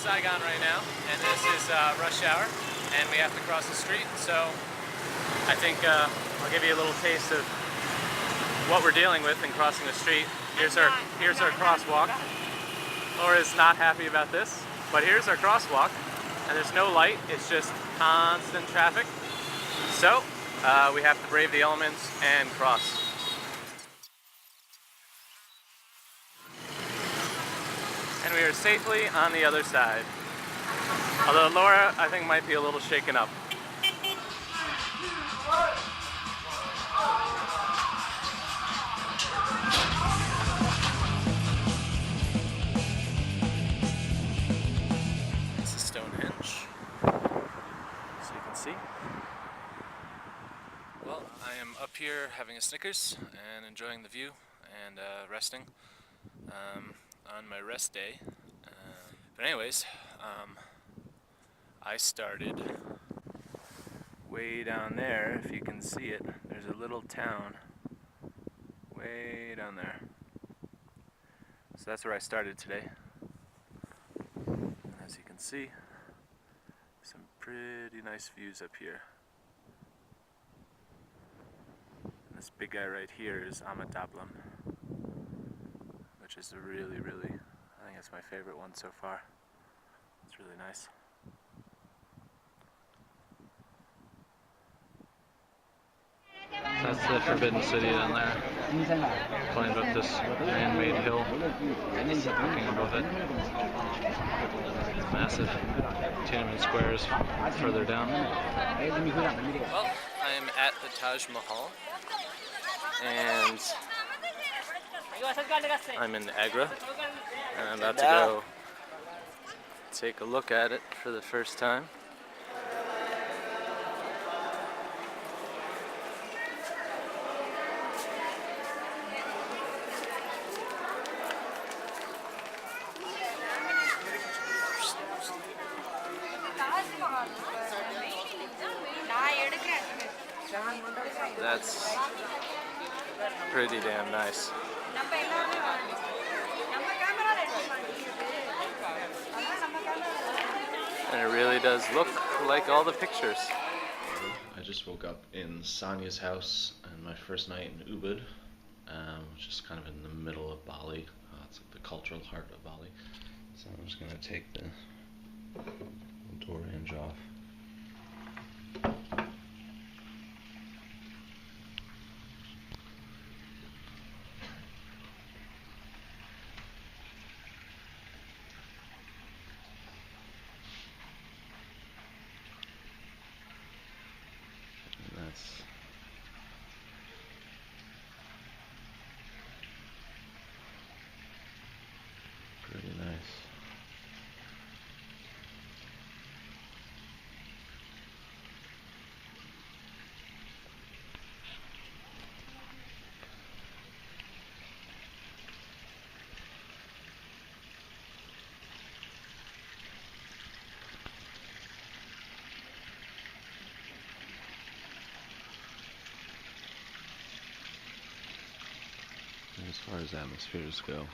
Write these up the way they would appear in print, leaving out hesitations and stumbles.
Saigon right now, and this is rush hour, and we have to cross the street, so I think I'll give you a little taste of what we're dealing with in crossing the street. Here's our crosswalk. Laura's not happy about this, but here's our crosswalk, and there's no light, it's just constant traffic. So we have to brave the elements and cross. And we are safely on the other side. Although Laura, I think, might be a little shaken up. This is Stonehenge, so you can see. Well, I am up here having a Snickers and enjoying the view and resting on my rest day. But anyways, I started way down there. If you can see it, there's a little town way down there. So that's where I started today. And as you can see, some pretty nice views up here. And this big guy right here is Amotaplam, which is a really, I think it's my favorite one so far. It's really nice. That's the Forbidden City down there. Climbed up this man-made hill, looking above it. Massive Tiananmen Squares further down. Well, I am at the Taj Mahal, and I'm in Agra, and I'm about to go take a look at it for the first time. That's pretty damn nice. And it really does look like all the pictures. I just woke up in Sania's house and my first night in Ubud, which is kind of in the middle of Bali. It's like the cultural heart of Bali. So I'm just going to take the door hinge off. That's pretty nice. As far as atmospheres go,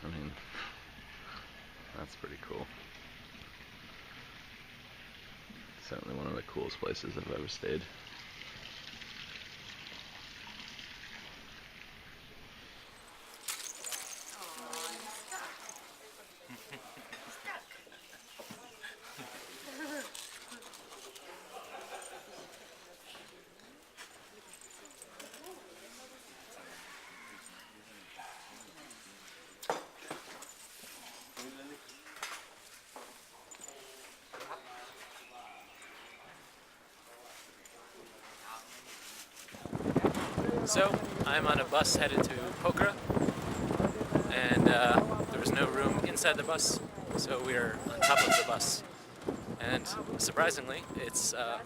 I mean, that's pretty cool. Certainly one of the coolest places I've ever stayed. So, I'm on a bus headed to Pokhara, and there was no room inside the bus, so we're on top of the bus. And surprisingly, it's a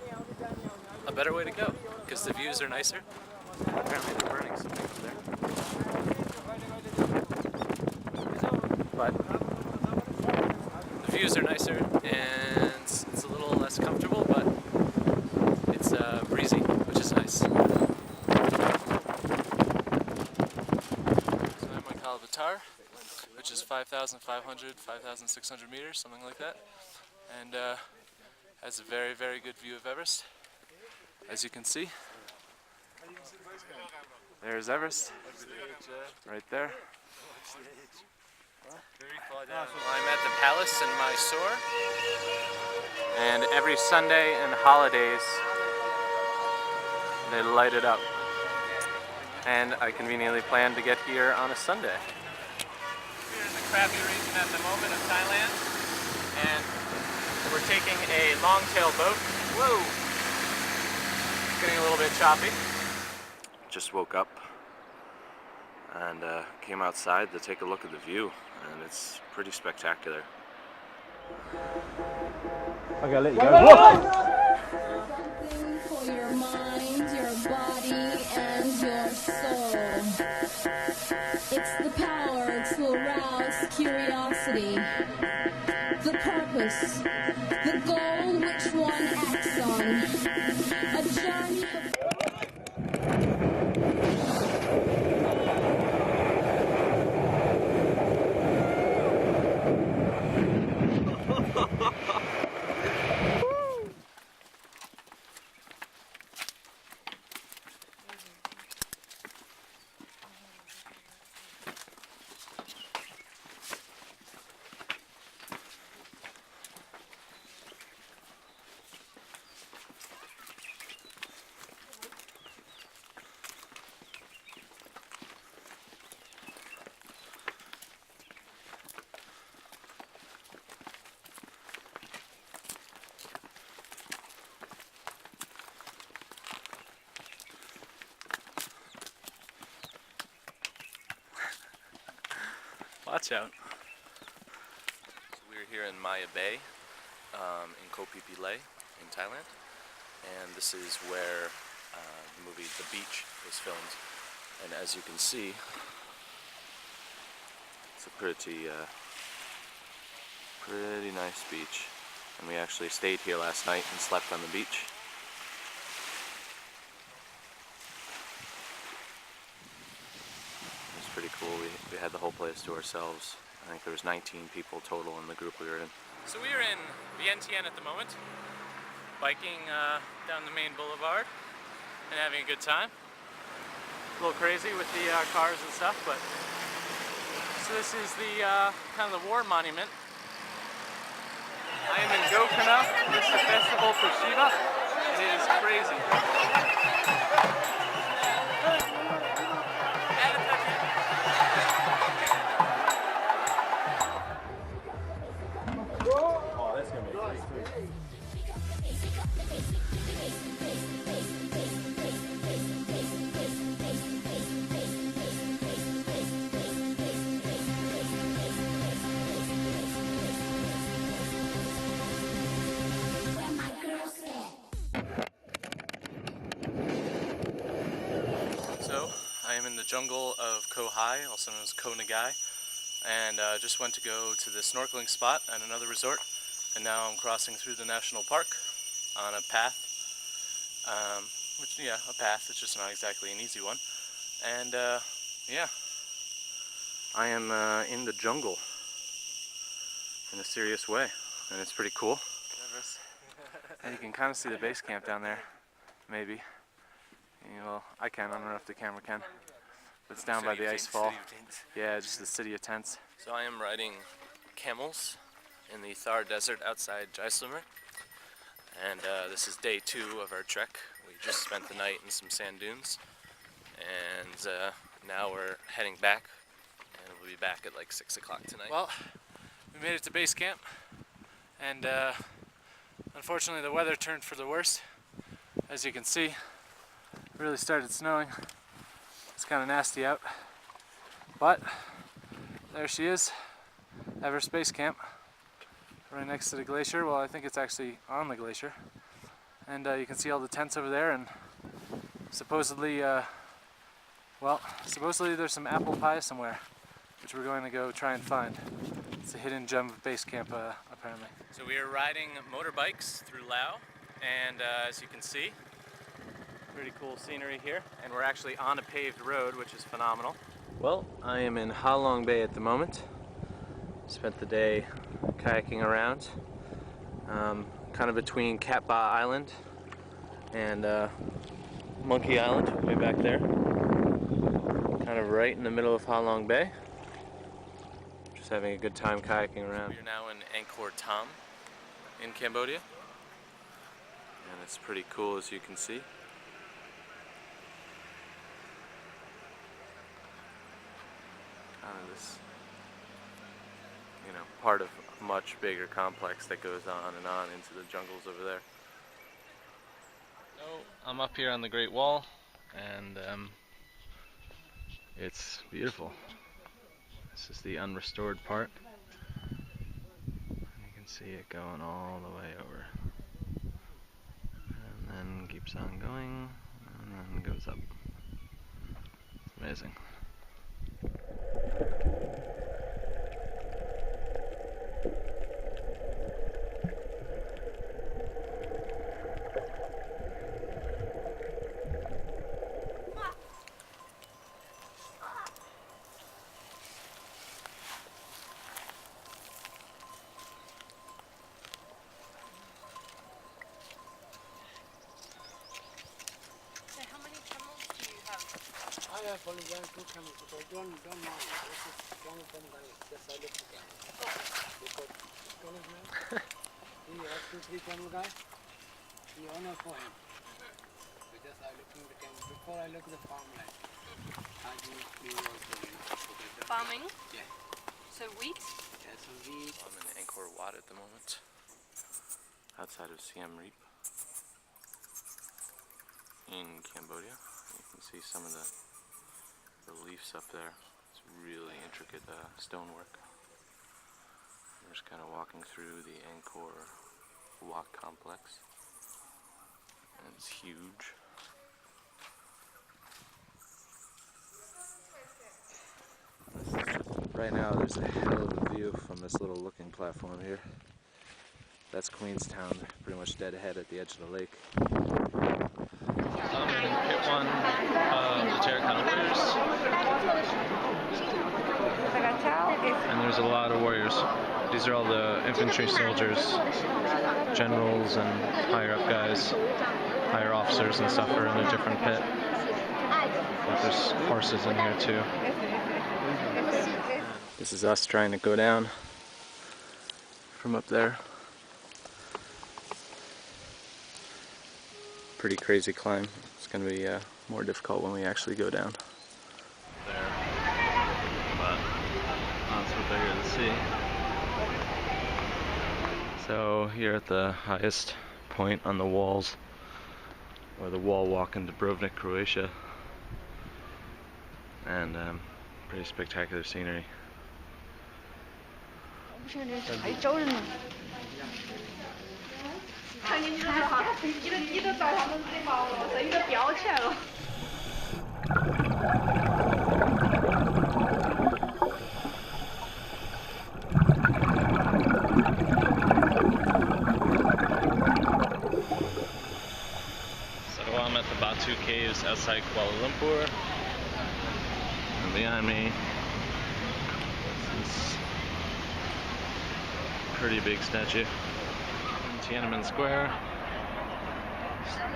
better way to go, because the views are nicer. Apparently they're burning something up there. But the views are nicer, and it's a little less comfortable, but it's breezy, which is nice. So I'm on Kalavatar, which is 5 5,500, 5,600 meters, something like that. And has a very, very good view of Everest, as you can see. There's Everest, right there. I'm at the palace in Mysore, and every Sunday and holidays they light it up. And I conveniently planned to get here on a Sunday. We're in the Krabi region at the moment of Thailand, and we're taking a longtail boat. Whoa! It's getting a little bit choppy. Just woke up and came outside to take a look at the view, and it's pretty spectacular. Okay, I'll let you go. Something for your mind, your body, and your soul. It's the power to arouse curiosity, the purpose, the goal which one acts on, a journey of... Watch out. So we're here in Maya Bay, in Koh Phi Phi Lay, in Thailand, and this is where the movie The Beach was filmed. And as you can see, it's a pretty nice beach. And we actually stayed here last night and slept on the beach. Pretty cool. We had the whole place to ourselves. I think there was 19 people total in the group we were in. So we are in Vientiane at the moment, biking down the main boulevard and having a good time. A little crazy with the cars and stuff, but so this is the kind of the war monument. I am in Gokarna. This is the festival for Shiva. It is crazy. So, I am in the jungle of Koh Hai, also known as Koh Nagai, and just went to go to the snorkeling spot at another resort, and now I'm crossing through the national park on a path, a path, it's just not exactly an easy one, and yeah, I am in the jungle in a serious way, and it's pretty cool. And you can kind of see the base camp down there, maybe. Well, I can. I don't know if the camera can. But it's down by the ice fall. Yeah, just the city of tents. So I am riding camels in the Thar Desert outside Jaisalmer. And this is day 2 of our trek. We just spent the night in some sand dunes. And now we're heading back. And we'll be back at like 6 o'clock tonight. Well, we made it to base camp. And unfortunately the weather turned for the worse. As you can see, it really started snowing. It's kind of nasty out. But there she is, Everest Base Camp, right next to the glacier. Well, I think it's actually on the glacier. And you can see all the tents over there, and supposedly, supposedly there's some apple pie somewhere, which we're going to go try and find. It's a hidden gem of base camp, apparently. So we are riding motorbikes through Laos, and as you can see, pretty cool scenery here, and we're actually on a paved road, which is phenomenal. Well, I am in Ha Long Bay at the moment, Spent the day kayaking around, kind of between Cat Ba Island and Monkey Island, way back there. Kind of right in the middle of Ha Long Bay. Just having a good time kayaking around. We're now in Angkor Thom in Cambodia. And it's pretty cool, as you can see. Kind of this, you know, part of a much bigger complex that goes on into the jungles over there. So I'm up here on the Great Wall, and it's beautiful. This is the unrestored part. And you can see it going all the way over. And then keeps on going, and then goes up. It's amazing. I have only 1 2 camels, so don't mind. This is one of them guys, just I look at camel. Because one of them, he has 2 3 camel guys, he honor for him. So just I looking at the camel. Before I look at the farmland, I do also, you know. Farming? Yeah. So wheat? Yeah, so wheat. I'm in Angkor Wat at the moment, outside of Siem Reap in Cambodia. You can see some of the reliefs up there. It's really intricate stonework. We're just kind of walking through the Angkor Wat complex, and it's huge. Right now there's a hell of a view from this little looking platform here. That's Queenstown, pretty much dead ahead at the edge of the lake. I'm in Pit 1 of the Terracotta Warriors. And there's a lot of warriors. These are all the infantry soldiers, generals and higher up guys, higher officers and stuff are in a different pit. But there's horses in here too. This is us trying to go down from up there. Pretty crazy climb. It's going to be more difficult when we actually go down. There, but not so big to see. So here at the highest point on the walls, or the wall walk into Dubrovnik, Croatia, and pretty spectacular scenery. So I'm at the Batu Caves outside Kuala Lumpur, and behind me this pretty big statue. Tiananmen Square.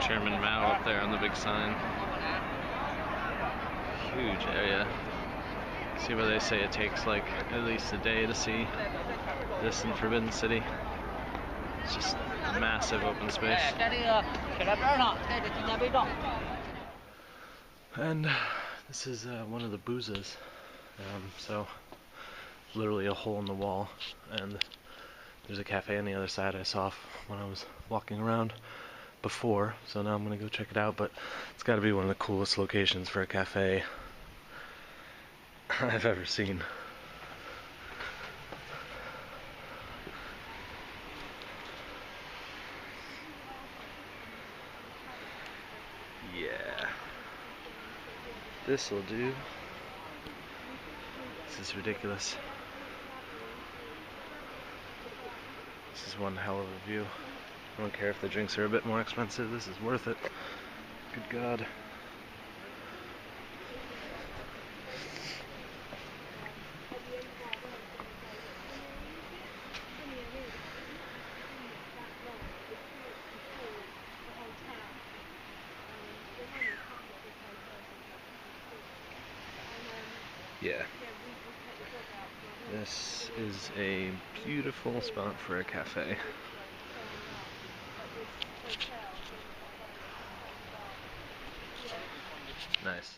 Chairman Mao up there on the big sign. Huge area. See where they say it takes like at least a day to see this in Forbidden City. It's just massive open space. And this is one of the boozas. So literally a hole in the wall, and there's a cafe on the other side I saw when I was walking around before, so now I'm gonna go check it out. But it's got to be one of the coolest locations for a cafe I've ever seen. Yeah, this'll do. This is ridiculous. This is one hell of a view. I don't care if the drinks are a bit more expensive, this is worth it. Good God. Yeah. This is a beautiful spot for a cafe. Nice.